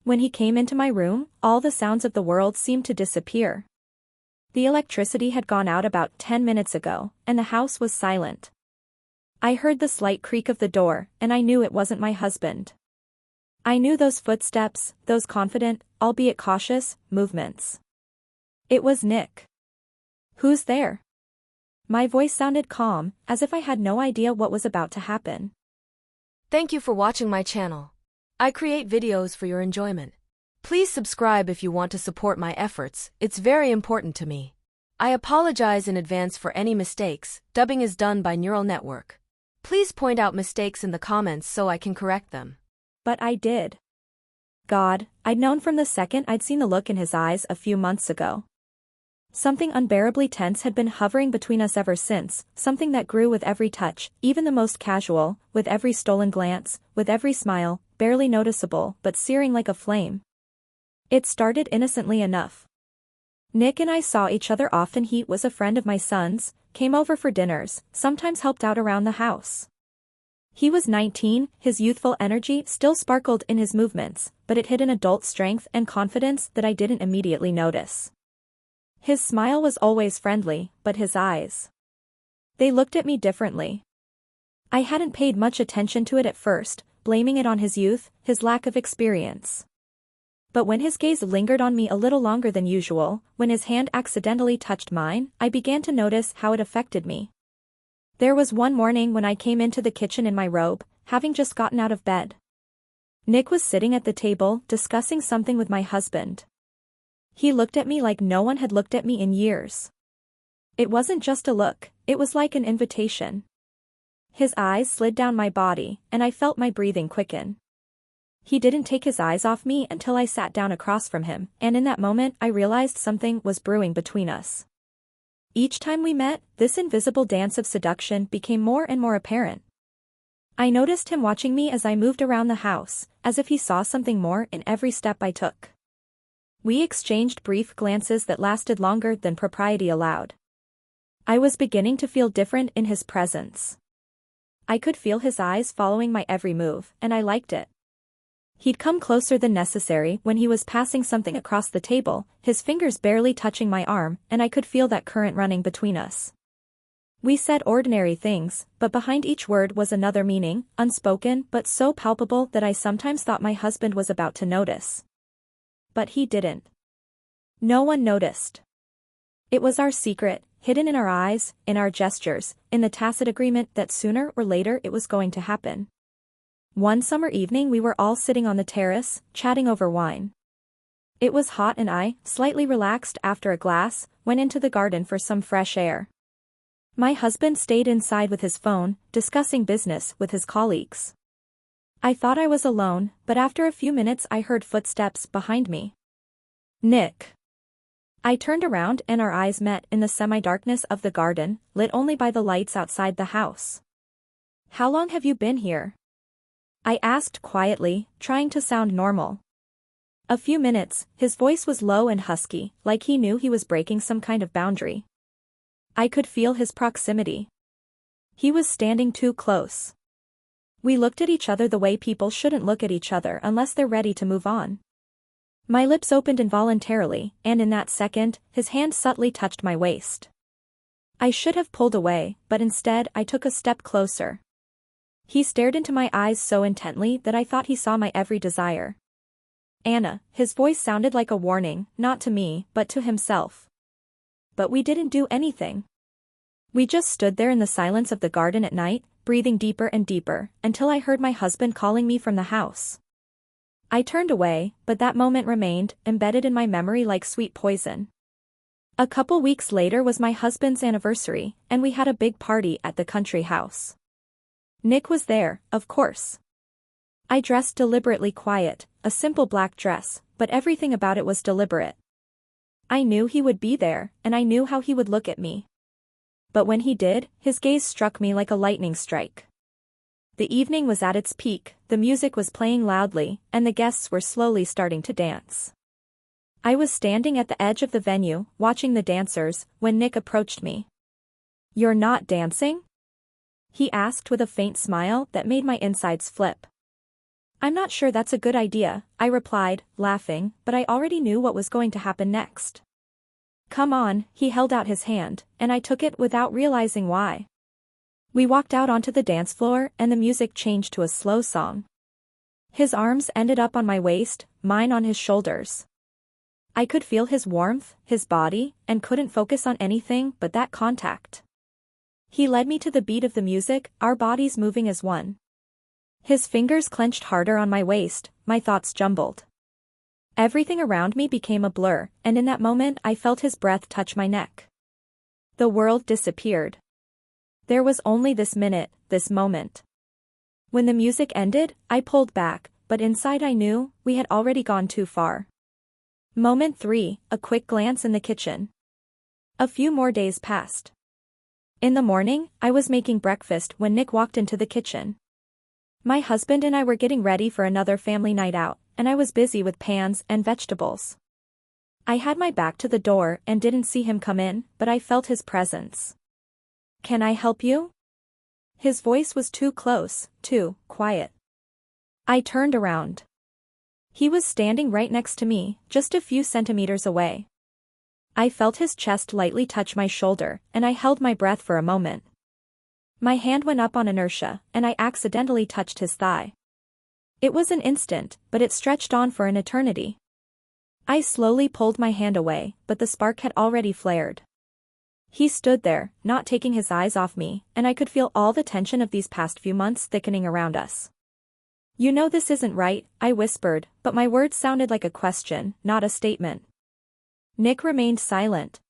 When he came into my room, all the sounds of the world seemed to disappear. The electricity had gone out about 10 minutes ago, and the house was silent. I heard the slight creak of the door, and I knew it wasn't my husband. I knew those footsteps, those confident, albeit cautious, movements. It was Nick. "Who's there?" My voice sounded calm, as if I had no idea what was about to happen. Thank you for watching my channel. I create videos for your enjoyment. Please subscribe if you want to support my efforts, it's very important to me. I apologize in advance for any mistakes, dubbing is done by neural network. Please point out mistakes in the comments so I can correct them. But I did. God, I'd known from the second I'd seen the look in his eyes a few months ago. Something unbearably tense had been hovering between us ever since, something that grew with every touch, even the most casual, with every stolen glance, with every smile, barely noticeable but searing like a flame. It started innocently enough. Nick and I saw each other often. He was a friend of my son's, came over for dinners, sometimes helped out around the house. He was 19, his youthful energy still sparkled in his movements, but it hid an adult strength and confidence that I didn't immediately notice. His smile was always friendly, but his eyes. They looked at me differently. I hadn't paid much attention to it at first, blaming it on his youth, his lack of experience. But when his gaze lingered on me a little longer than usual, when his hand accidentally touched mine, I began to notice how it affected me. There was one morning when I came into the kitchen in my robe, having just gotten out of bed. Nick was sitting at the table, discussing something with my husband. He looked at me like no one had looked at me in years. It wasn't just a look, it was like an invitation. His eyes slid down my body, and I felt my breathing quicken. He didn't take his eyes off me until I sat down across from him, and in that moment I realized something was brewing between us. Each time we met, this invisible dance of seduction became more and more apparent. I noticed him watching me as I moved around the house, as if he saw something more in every step I took. We exchanged brief glances that lasted longer than propriety allowed. I was beginning to feel different in his presence. I could feel his eyes following my every move, and I liked it. He'd come closer than necessary when he was passing something across the table, his fingers barely touching my arm, and I could feel that current running between us. We said ordinary things, but behind each word was another meaning, unspoken but so palpable that I sometimes thought my husband was about to notice. But he didn't. No one noticed. It was our secret, hidden in our eyes, in our gestures, in the tacit agreement that sooner or later it was going to happen. One summer evening we were all sitting on the terrace, chatting over wine. It was hot and I, slightly relaxed after a glass, went into the garden for some fresh air. My husband stayed inside with his phone, discussing business with his colleagues. I thought I was alone, but after a few minutes I heard footsteps behind me. Nick. I turned around and our eyes met in the semi-darkness of the garden, lit only by the lights outside the house. "How long have you been here?" I asked quietly, trying to sound normal. "A few minutes," his voice was low and husky, like he knew he was breaking some kind of boundary. I could feel his proximity. He was standing too close. We looked at each other the way people shouldn't look at each other unless they're ready to move on. My lips opened involuntarily, and in that second, his hand subtly touched my waist. I should have pulled away, but instead I took a step closer. He stared into my eyes so intently that I thought he saw my every desire. "Anna," his voice sounded like a warning, not to me, but to himself. But we didn't do anything. We just stood there in the silence of the garden at night, breathing deeper and deeper, until I heard my husband calling me from the house. I turned away, but that moment remained, embedded in my memory like sweet poison. A couple weeks later was my husband's anniversary, and we had a big party at the country house. Nick was there, of course. I dressed deliberately quiet, a simple black dress, but everything about it was deliberate. I knew he would be there, and I knew how he would look at me. But when he did, his gaze struck me like a lightning strike. The evening was at its peak, the music was playing loudly, and the guests were slowly starting to dance. I was standing at the edge of the venue, watching the dancers, when Nick approached me. "You're not dancing?" he asked with a faint smile that made my insides flip. I'm not sure that's a good idea, I replied, laughing, but I already knew what was going to happen next. Come on, he held out his hand, and I took it without realizing why. We walked out onto the dance floor and the music changed to a slow song. His arms ended up on my waist, mine on his shoulders. I could feel his warmth, his body, and couldn't focus on anything but that contact. He led me to the beat of the music, our bodies moving as one. His fingers clenched harder on my waist, my thoughts jumbled. Everything around me became a blur, and in that moment I felt his breath touch my neck. The world disappeared. There was only this minute, this moment. When the music ended, I pulled back, but inside I knew, we had already gone too far. Moment 3, a quick glance in the kitchen. A few more days passed. In the morning, I was making breakfast when Nick walked into the kitchen. My husband and I were getting ready for another family night out, and I was busy with pans and vegetables. I had my back to the door and didn't see him come in, but I felt his presence. Can I help you? His voice was too close, too quiet. I turned around. He was standing right next to me, just a few centimeters away. I felt his chest lightly touch my shoulder, and I held my breath for a moment. My hand went up on inertia, and I accidentally touched his thigh. It was an instant, but it stretched on for an eternity. I slowly pulled my hand away, but the spark had already flared. He stood there, not taking his eyes off me, and I could feel all the tension of these past few months thickening around us. You know this isn't right, I whispered, but my words sounded like a question, not a statement. Nick remained silent.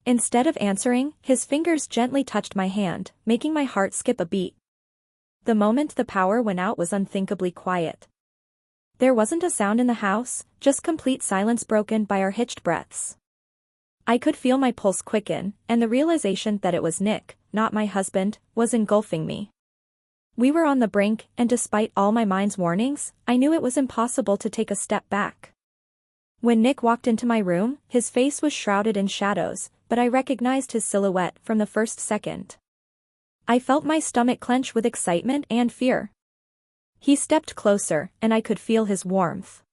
Instead of answering, his fingers gently touched my hand, making my heart skip a beat. The moment the power went out was unthinkably quiet. There wasn't a sound in the house, just complete silence broken by our hitched breaths. I could feel my pulse quicken, and the realization that it was Nick, not my husband, was engulfing me. We were on the brink, and despite all my mind's warnings, I knew it was impossible to take a step back. When Nick walked into my room, his face was shrouded in shadows, but I recognized his silhouette from the first second. I felt my stomach clench with excitement and fear. He stepped closer, and I could feel his warmth.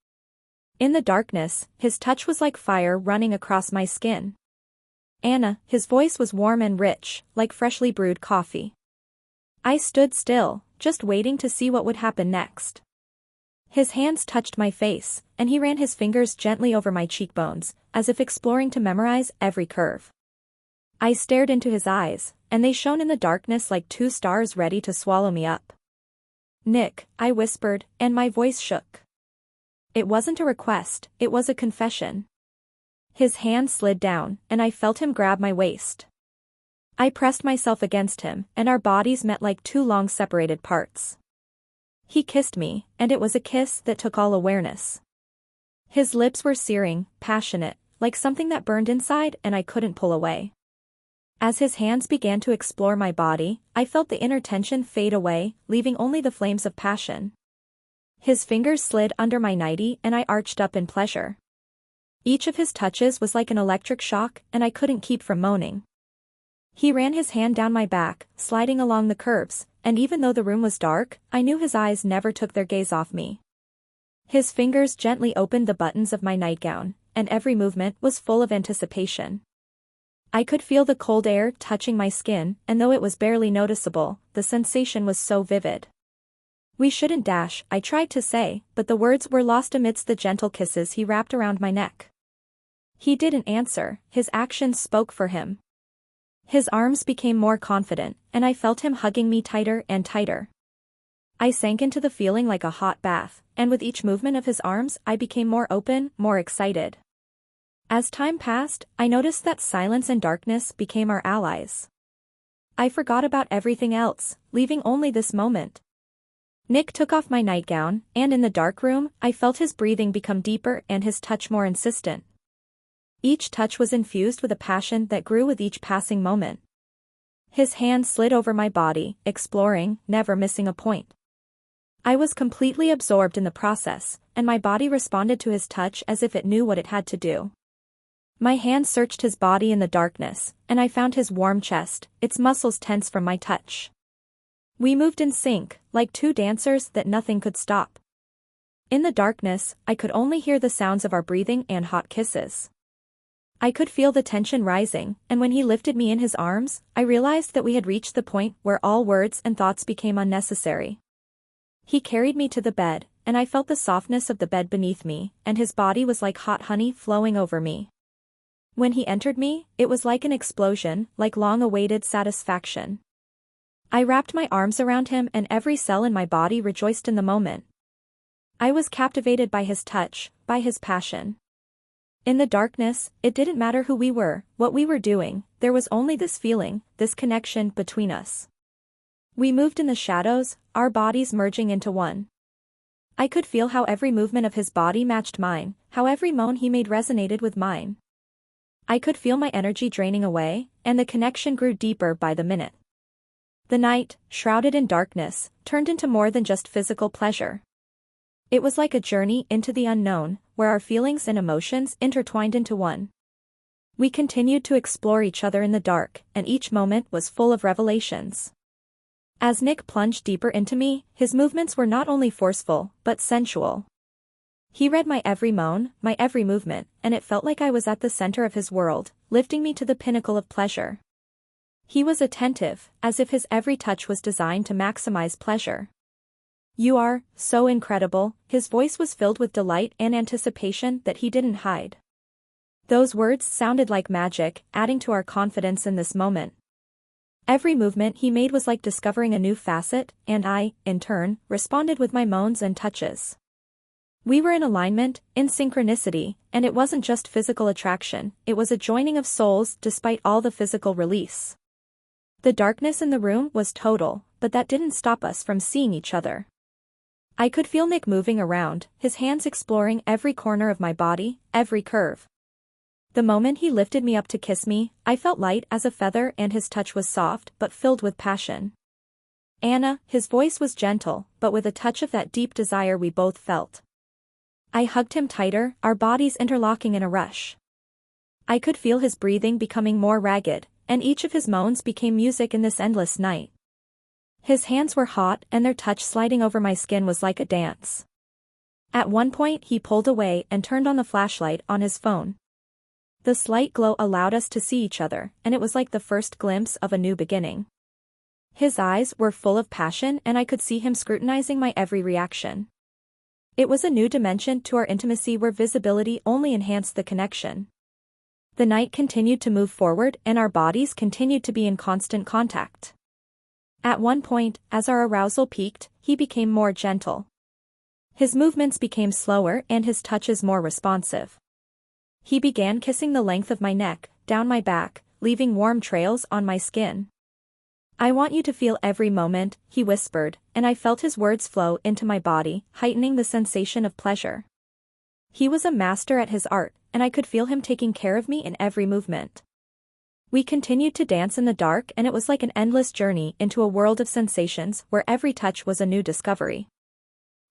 In the darkness, his touch was like fire running across my skin. Anna, his voice was warm and rich, like freshly brewed coffee. I stood still, just waiting to see what would happen next. His hands touched my face, and he ran his fingers gently over my cheekbones, as if exploring to memorize every curve. I stared into his eyes, and they shone in the darkness like two stars ready to swallow me up. Nick, I whispered, and my voice shook. It wasn't a request, it was a confession. His hand slid down, and I felt him grab my waist. I pressed myself against him, and our bodies met like two long separated parts. He kissed me, and it was a kiss that took all awareness. His lips were searing, passionate, like something that burned inside and I couldn't pull away. As his hands began to explore my body, I felt the inner tension fade away, leaving only the flames of passion. His fingers slid under my nightie and I arched up in pleasure. Each of his touches was like an electric shock, and I couldn't keep from moaning. He ran his hand down my back, sliding along the curves, and even though the room was dark, I knew his eyes never took their gaze off me. His fingers gently opened the buttons of my nightgown, and every movement was full of anticipation. I could feel the cold air touching my skin, and though it was barely noticeable, the sensation was so vivid. We shouldn't dash, I tried to say, but the words were lost amidst the gentle kisses he wrapped around my neck. He didn't answer, his actions spoke for him. His arms became more confident, and I felt him hugging me tighter and tighter. I sank into the feeling like a hot bath, and with each movement of his arms I became more open, more excited. As time passed, I noticed that silence and darkness became our allies. I forgot about everything else, leaving only this moment. Nick took off my nightgown, and in the dark room, I felt his breathing become deeper and his touch more insistent. Each touch was infused with a passion that grew with each passing moment. His hand slid over my body, exploring, never missing a point. I was completely absorbed in the process, and my body responded to his touch as if it knew what it had to do. My hand searched his body in the darkness, and I found his warm chest, its muscles tense from my touch. We moved in sync, like two dancers that nothing could stop. In the darkness, I could only hear the sounds of our breathing and hot kisses. I could feel the tension rising, and when he lifted me in his arms, I realized that we had reached the point where all words and thoughts became unnecessary. He carried me to the bed, and I felt the softness of the bed beneath me, and his body was like hot honey flowing over me. When he entered me, it was like an explosion, like long-awaited satisfaction. I wrapped my arms around him and every cell in my body rejoiced in the moment. I was captivated by his touch, by his passion. In the darkness, it didn't matter who we were, what we were doing, there was only this feeling, this connection between us. We moved in the shadows, our bodies merging into one. I could feel how every movement of his body matched mine, how every moan he made resonated with mine. I could feel my energy draining away, and the connection grew deeper by the minute. The night, shrouded in darkness, turned into more than just physical pleasure. It was like a journey into the unknown, where our feelings and emotions intertwined into one. We continued to explore each other in the dark, and each moment was full of revelations. As Nick plunged deeper into me, his movements were not only forceful, but sensual. He read my every moan, my every movement, and it felt like I was at the center of his world, lifting me to the pinnacle of pleasure. He was attentive, as if his every touch was designed to maximize pleasure. "You are so incredible," his voice was filled with delight and anticipation that he didn't hide. Those words sounded like magic, adding to our confidence in this moment. Every movement he made was like discovering a new facet, and I, in turn, responded with my moans and touches. We were in alignment, in synchronicity, and it wasn't just physical attraction, it was a joining of souls despite all the physical release. The darkness in the room was total, but that didn't stop us from seeing each other. I could feel Nick moving around, his hands exploring every corner of my body, every curve. The moment he lifted me up to kiss me, I felt light as a feather and his touch was soft but filled with passion. "Anna," his voice was gentle, but with a touch of that deep desire we both felt. I hugged him tighter, our bodies interlocking in a rush. I could feel his breathing becoming more ragged, and each of his moans became music in this endless night. His hands were hot and their touch sliding over my skin was like a dance. At one point he pulled away and turned on the flashlight on his phone. The slight glow allowed us to see each other, and it was like the first glimpse of a new beginning. His eyes were full of passion and I could see him scrutinizing my every reaction. It was a new dimension to our intimacy where visibility only enhanced the connection. The night continued to move forward and our bodies continued to be in constant contact. At one point, as our arousal peaked, he became more gentle. His movements became slower and his touches more responsive. He began kissing the length of my neck, down my back, leaving warm trails on my skin. "I want you to feel every moment," he whispered, and I felt his words flow into my body, heightening the sensation of pleasure. He was a master at his art, and I could feel him taking care of me in every movement. We continued to dance in the dark and it was like an endless journey into a world of sensations where every touch was a new discovery.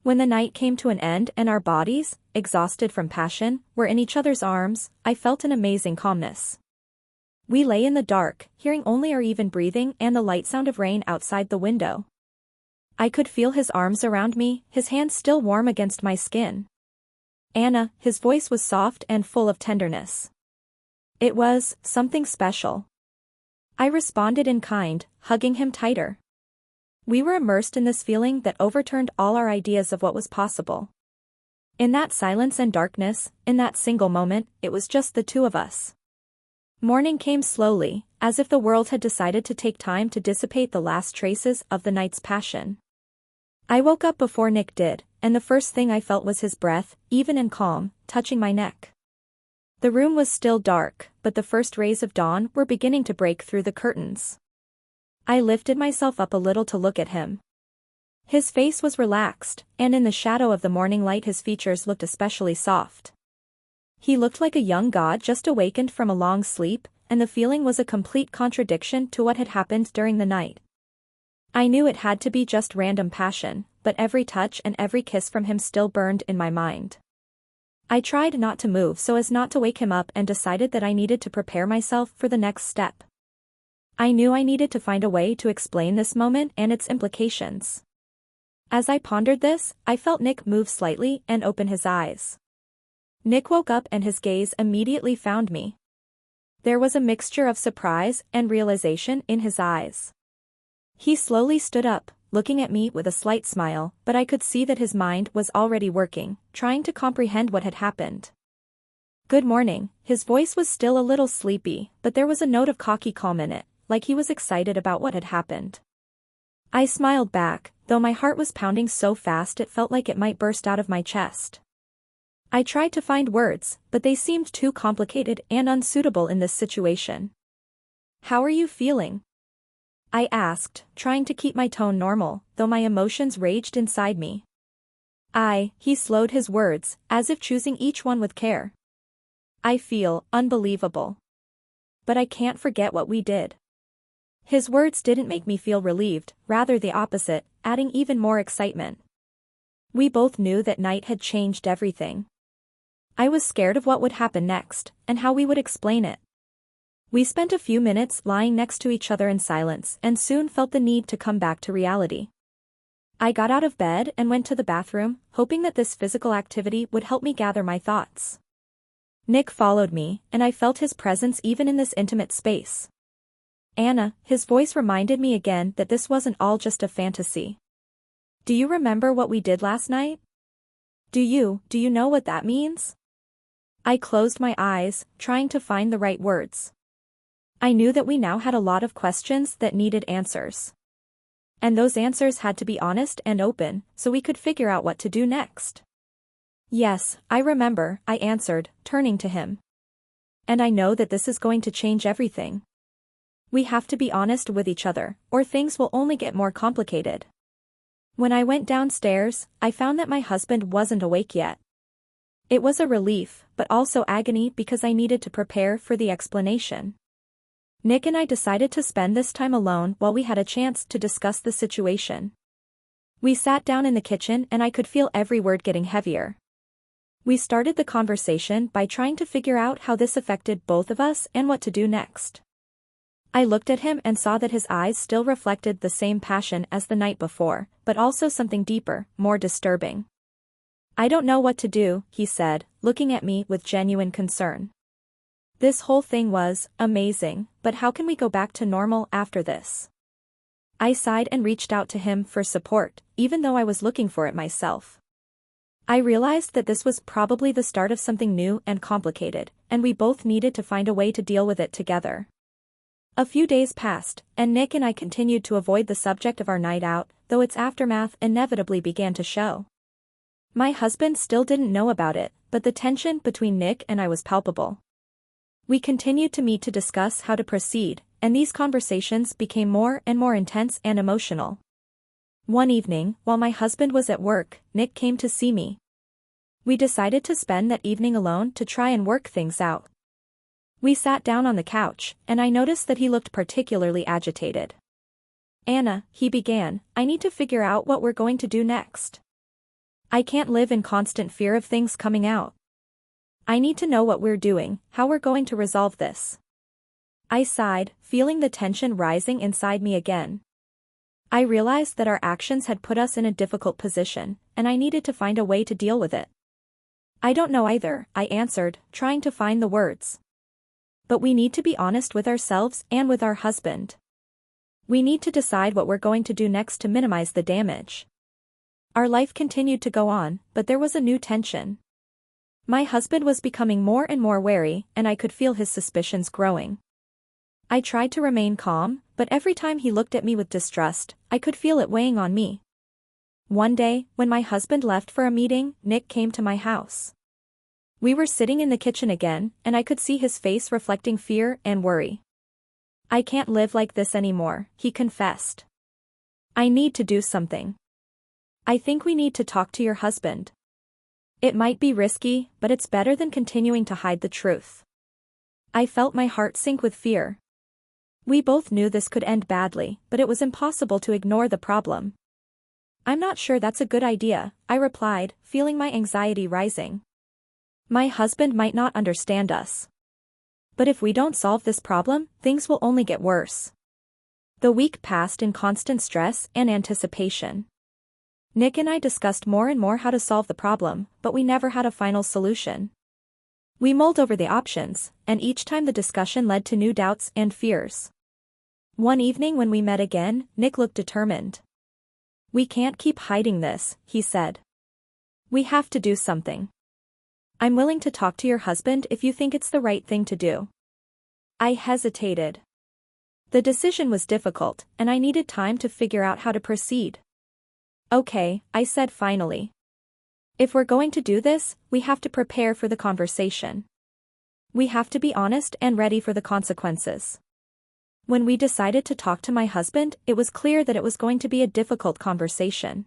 When the night came to an end and our bodies, exhausted from passion, were in each other's arms, I felt an amazing calmness. We lay in the dark, hearing only our even breathing and the light sound of rain outside the window. I could feel his arms around me, his hands still warm against my skin. "Anna," his voice was soft and full of tenderness. It was something special. I responded in kind, hugging him tighter. We were immersed in this feeling that overturned all our ideas of what was possible. In that silence and darkness, in that single moment, it was just the two of us. Morning came slowly, as if the world had decided to take time to dissipate the last traces of the night's passion. I woke up before Nick did, and the first thing I felt was his breath, even and calm, touching my neck. The room was still dark, but the first rays of dawn were beginning to break through the curtains. I lifted myself up a little to look at him. His face was relaxed, and in the shadow of the morning light his features looked especially soft. He looked like a young god just awakened from a long sleep, and the feeling was a complete contradiction to what had happened during the night. I knew it had to be just random passion, but every touch and every kiss from him still burned in my mind. I tried not to move so as not to wake him up and decided that I needed to prepare myself for the next step. I knew I needed to find a way to explain this moment and its implications. As I pondered this, I felt Nick move slightly and open his eyes. Nick woke up and his gaze immediately found me. There was a mixture of surprise and realization in his eyes. He slowly stood up, looking at me with a slight smile, but I could see that his mind was already working, trying to comprehend what had happened. "Good morning." His voice was still a little sleepy, but there was a note of cocky calm in it, like he was excited about what had happened. I smiled back, though my heart was pounding so fast it felt like it might burst out of my chest. I tried to find words, but they seemed too complicated and unsuitable in this situation. "How are you feeling?" I asked, trying to keep my tone normal, though my emotions raged inside me. He slowed his words, as if choosing each one with care. "I feel unbelievable. But I can't forget what we did." His words didn't make me feel relieved, rather the opposite, adding even more excitement. We both knew that night had changed everything. I was scared of what would happen next, and how we would explain it. We spent a few minutes lying next to each other in silence and soon felt the need to come back to reality. I got out of bed and went to the bathroom, hoping that this physical activity would help me gather my thoughts. Nick followed me, and I felt his presence even in this intimate space. "Anna," his voice reminded me again that this wasn't all just a fantasy. "Do you remember what we did last night? Do you know what that means?" I closed my eyes, trying to find the right words. I knew that we now had a lot of questions that needed answers. And those answers had to be honest and open, so we could figure out what to do next. "Yes, I remember," I answered, turning to him. "And I know that this is going to change everything. We have to be honest with each other, or things will only get more complicated." When I went downstairs, I found that my husband wasn't awake yet. It was a relief, but also agony because I needed to prepare for the explanation. Nick and I decided to spend this time alone while we had a chance to discuss the situation. We sat down in the kitchen and I could feel every word getting heavier. We started the conversation by trying to figure out how this affected both of us and what to do next. I looked at him and saw that his eyes still reflected the same passion as the night before, but also something deeper, more disturbing. "I don't know what to do," he said, looking at me with genuine concern. "This whole thing was amazing, but how can we go back to normal after this?" I sighed and reached out to him for support, even though I was looking for it myself. I realized that this was probably the start of something new and complicated, and we both needed to find a way to deal with it together. A few days passed, and Nick and I continued to avoid the subject of our night out, though its aftermath inevitably began to show. My husband still didn't know about it, but the tension between Nick and I was palpable. We continued to meet to discuss how to proceed, and these conversations became more and more intense and emotional. One evening, while my husband was at work, Nick came to see me. We decided to spend that evening alone to try and work things out. We sat down on the couch, and I noticed that he looked particularly agitated. "Anna," he began, "I need to figure out what we're going to do next. I can't live in constant fear of things coming out. I need to know what we're doing, how we're going to resolve this." I sighed, feeling the tension rising inside me again. I realized that our actions had put us in a difficult position, and I needed to find a way to deal with it. "I don't know either," I answered, trying to find the words. "But we need to be honest with ourselves and with our husband. We need to decide what we're going to do next to minimize the damage." Our life continued to go on, but there was a new tension. My husband was becoming more and more wary, and I could feel his suspicions growing. I tried to remain calm, but every time he looked at me with distrust, I could feel it weighing on me. One day, when my husband left for a meeting, Nick came to my house. We were sitting in the kitchen again, and I could see his face reflecting fear and worry. "I can't live like this anymore," he confessed. "I need to do something. I think we need to talk to your husband. It might be risky, but it's better than continuing to hide the truth." I felt my heart sink with fear. We both knew this could end badly, but it was impossible to ignore the problem. "I'm not sure that's a good idea," I replied, feeling my anxiety rising. "My husband might not understand us. But if we don't solve this problem, things will only get worse." The week passed in constant stress and anticipation. Nick and I discussed more and more how to solve the problem, but we never had a final solution. We mulled over the options, and each time the discussion led to new doubts and fears. One evening when we met again, Nick looked determined. "We can't keep hiding this," he said. "We have to do something. I'm willing to talk to your husband if you think it's the right thing to do." I hesitated. The decision was difficult, and I needed time to figure out how to proceed. "Okay," I said finally. "If we're going to do this, we have to prepare for the conversation. We have to be honest and ready for the consequences." When we decided to talk to my husband, it was clear that it was going to be a difficult conversation.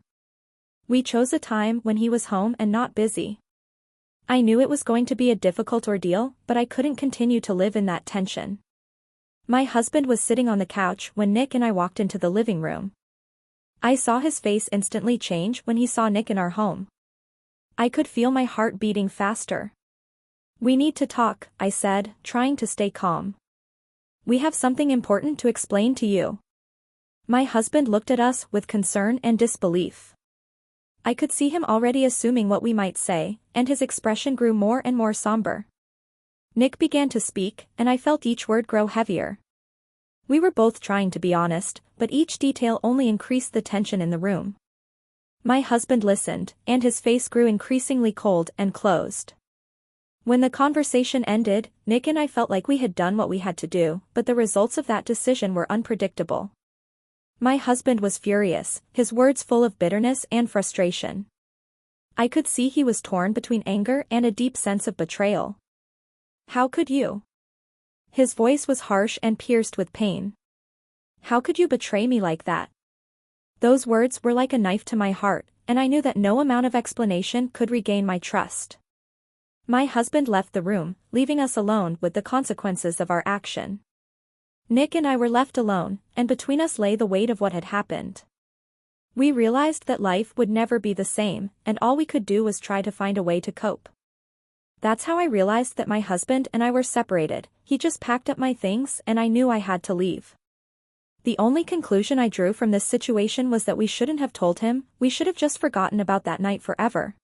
We chose a time when he was home and not busy. I knew it was going to be a difficult ordeal, but I couldn't continue to live in that tension. My husband was sitting on the couch when Nick and I walked into the living room. I saw his face instantly change when he saw Nick in our home. I could feel my heart beating faster. "We need to talk," I said, trying to stay calm. "We have something important to explain to you." My husband looked at us with concern and disbelief. I could see him already assuming what we might say, and his expression grew more and more somber. Nick began to speak, and I felt each word grow heavier. We were both trying to be honest, but each detail only increased the tension in the room. My husband listened, and his face grew increasingly cold and closed. When the conversation ended, Nick and I felt like we had done what we had to do, but the results of that decision were unpredictable. My husband was furious, his words full of bitterness and frustration. I could see he was torn between anger and a deep sense of betrayal. "How could you?" His voice was harsh and pierced with pain. "How could you betray me like that?" Those words were like a knife to my heart, and I knew that no amount of explanation could regain my trust. My husband left the room, leaving us alone with the consequences of our action. Nick and I were left alone, and between us lay the weight of what had happened. We realized that life would never be the same, and all we could do was try to find a way to cope. That's how I realized that my husband and I were separated. He just packed up my things and I knew I had to leave. The only conclusion I drew from this situation was that we shouldn't have told him, we should have just forgotten about that night forever.